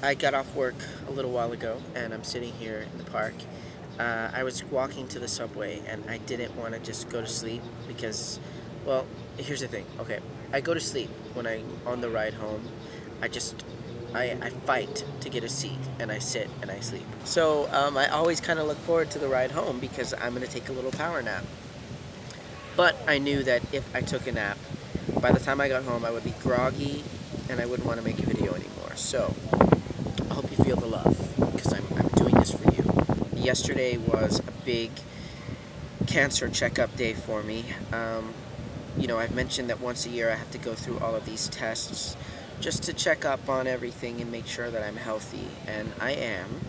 I got off work a little while ago, and I'm sitting here in the park. I was walking to the subway, and I didn't want to just go to sleep because, well, here's the thing. Okay, I go to sleep when I on the ride home. I fight to get a seat, and I sit and I sleep. I always kind of look forward to the ride home because I'm gonna take a little power nap. But I knew that if I took a nap, by the time I got home, I would be groggy, and I wouldn't want to make a video anymore. So I hope you feel the love, because I'm doing this for you. Yesterday was a big cancer checkup day for me. I've mentioned that once a year I have to go through all of these tests just to check up on everything and make sure that I'm healthy, and I am.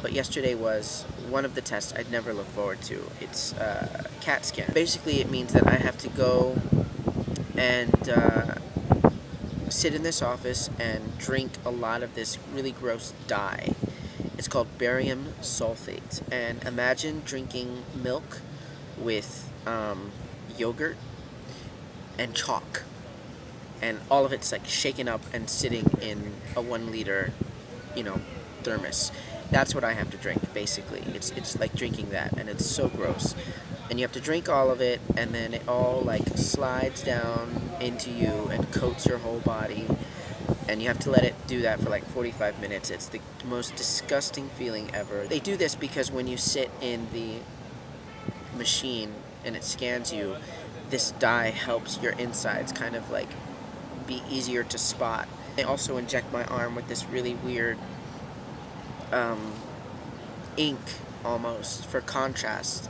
But yesterday was one of the tests I'd never look forward to. It's a CAT scan. Basically, it means that I have to go and sit in this office and drink a lot of this really gross dye. It's called barium sulfate. And imagine drinking milk with yogurt and chalk. And all of it's like shaken up and sitting in a 1 liter, thermos. That's what I have to drink, basically. It's like drinking that, and it's so gross. And you have to drink all of it, and then it all like slides down into you and coats your whole body. And you have to let it do that for like 45 minutes. It's the most disgusting feeling ever. They do this because when you sit in the machine and it scans you, this dye helps your insides kind of like be easier to spot. They also inject my arm with this really weird ink almost for contrast,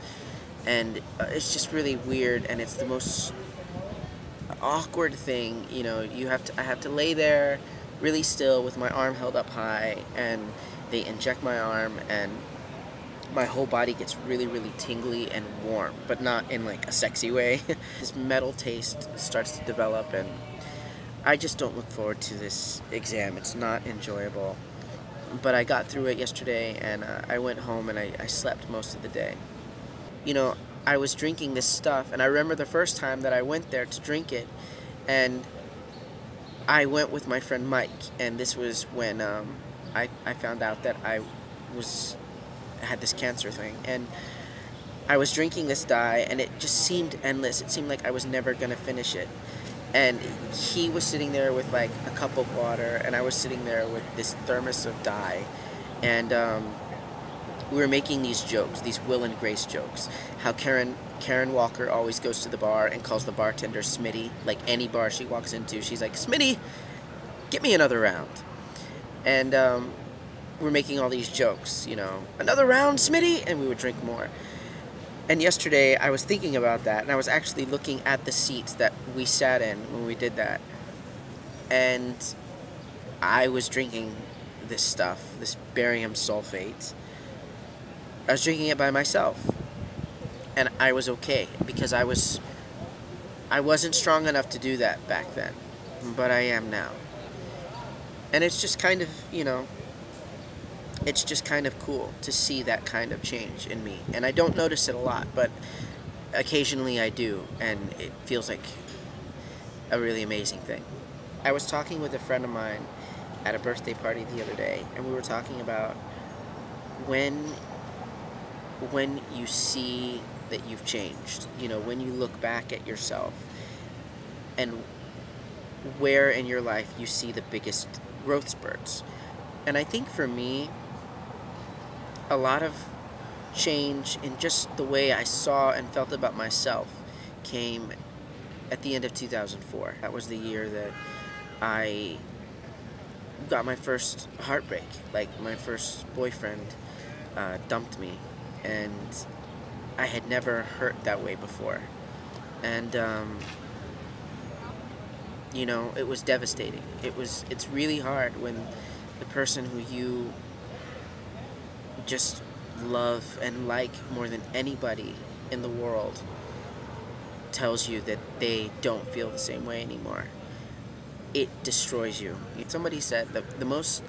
and it's just really weird, and it's the most awkward thing. I have to lay there really still with my arm held up high, and they inject my arm, and my whole body gets really, really tingly and warm, but not in like a sexy way. This metal taste starts to develop, and I just don't look forward to this exam. It's not enjoyable. But I got through it yesterday, and I went home and I slept most of the day. I was drinking this stuff, and I remember the first time that I went there to drink it, and I went with my friend Mike, and this was when I found out that I had this cancer thing, and I was drinking this dye, and it just seemed endless. It seemed like I was never going to finish it. And he was sitting there with like a cup of water, and I was sitting there with this thermos of dye, and we were making these jokes, these Will and Grace jokes. How Karen Walker always goes to the bar and calls the bartender Smitty. Like any bar she walks into, she's like, "Smitty, get me another round." And we're making all these jokes, another round, Smitty, and we would drink more. And yesterday, I was thinking about that, and I was actually looking at the seats that we sat in when we did that. And I was drinking this stuff, this barium sulfate. I was drinking it by myself. And I was okay, because I wasn't strong enough to do that back then. But I am now. And it's just kind of, it's just kind of cool to see that kind of change in me. And I don't notice it a lot, but occasionally I do, and it feels like a really amazing thing. I was talking with a friend of mine at a birthday party the other day, and we were talking about when you see that you've changed, when you look back at yourself, and where in your life you see the biggest growth spurts. And I think for me, a lot of change in just the way I saw and felt about myself came at the end of 2004. That was the year that I got my first heartbreak. Like, my first boyfriend dumped me, and I had never hurt that way before. And it was devastating. It's really hard when the person who you just love and like more than anybody in the world tells you that they don't feel the same way anymore. It destroys you. Somebody said that the most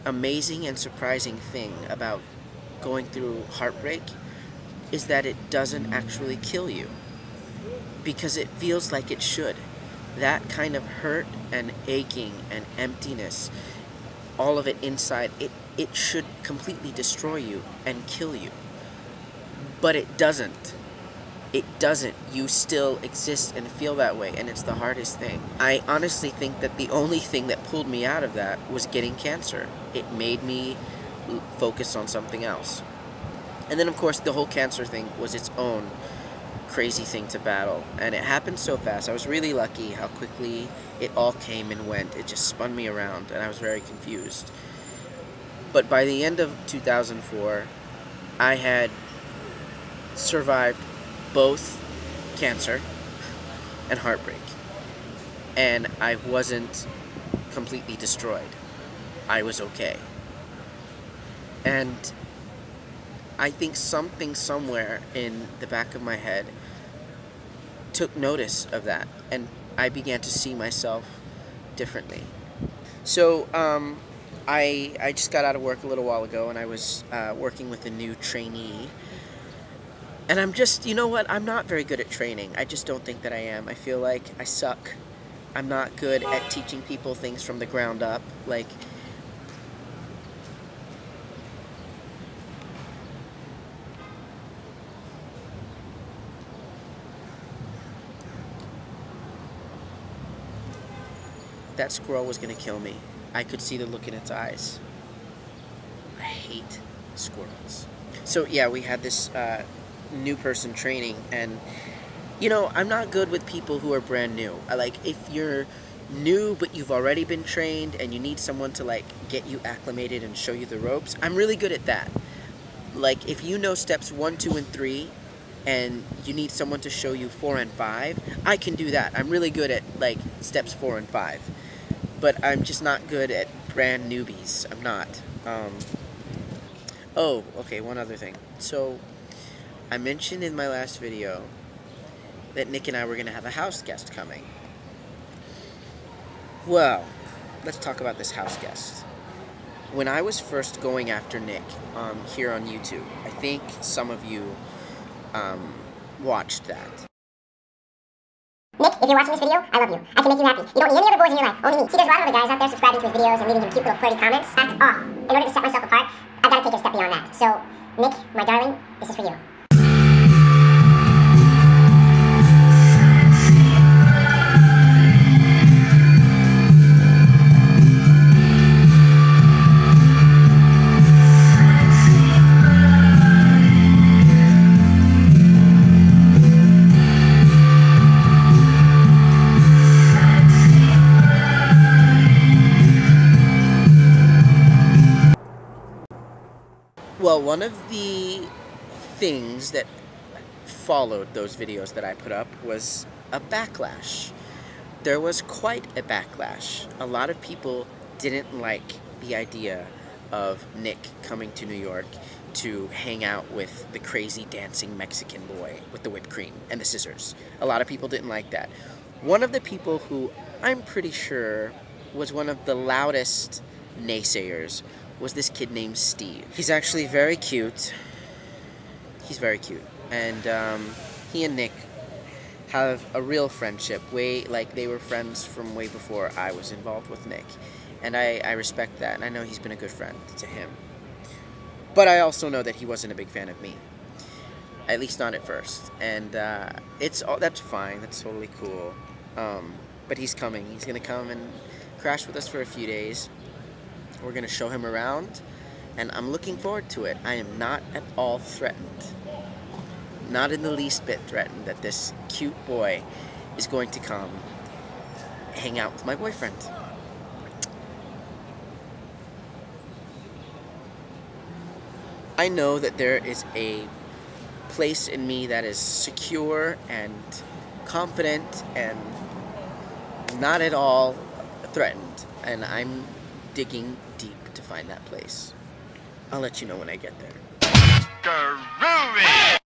amazing and surprising thing about going through heartbreak is that it doesn't actually kill you, because it feels like it should. that kind of hurt and aching and emptiness, all of it inside, it should completely destroy you and kill you. But it doesn't. It doesn't. You still exist and feel that way, and it's the hardest thing. I honestly think that the only thing that pulled me out of that was getting cancer. It made me focus on something else. And then, of course, the whole cancer thing was its own crazy thing to battle, and it happened so fast. I was really lucky how quickly it all came and went. It just spun me around, and I was very confused. But by the end of 2004, I had survived both cancer and heartbreak, and I wasn't completely destroyed. I was okay. And I think something somewhere in the back of my head took notice of that, and I began to see myself differently. So I just got out of work a little while ago, and I was working with a new trainee. And I'm just, you know what, I'm not very good at training. I just don't think that I am. I feel like I suck. I'm not good at teaching people things from the ground up. Like, that squirrel was gonna kill me. I could see the look in its eyes. I hate squirrels. So yeah, we had this new person training, and you know, I'm not good with people who are brand new. Like, if you're new but you've already been trained and you need someone to like get you acclimated and show you the ropes, I'm really good at that. Like, if you know steps 1, 2, and 3 and you need someone to show you 4 and 5, I can do that. I'm really good at like steps 4 and 5. But I'm just not good at brand newbies. I'm not. Oh, okay, one other thing. So I mentioned in my last video that Nick and I were going to have a house guest coming. Well, let's talk about this house guest. When I was first going after Nick here on YouTube, I think some of you watched that. Nick, if you're watching this video, I love you. I can make you happy. You don't need any other boys in your life, only me. See, there's a lot of other guys out there subscribing to his videos and leaving him cute little flirty comments. Back off. In order to set myself apart, I've got to take it a step beyond that. So, Nick, my darling, this is for you. Well, one of the things that followed those videos that I put up was a backlash. There was quite a backlash. A lot of people didn't like the idea of Nick coming to New York to hang out with the crazy dancing Mexican boy with the whipped cream and the scissors. A lot of people didn't like that. One of the people who I'm pretty sure was one of the loudest naysayers was this kid named Steve. He's actually very cute. He's very cute. And he and Nick have a real friendship. Like, they were friends from way before I was involved with Nick. And I respect that, and I know he's been a good friend to him. But I also know that he wasn't a big fan of me. At least not at first. And that's fine. That's totally cool. But he's coming. He's going to come and crash with us for a few days. We're going to show him around, and I'm looking forward to it. I am not at all threatened. Not in the least bit threatened that this cute boy is going to come hang out with my boyfriend. I know that there is a place in me that is secure and confident and not at all threatened, and I'm digging deep to find that place. I'll let you know when I get there. Groovy!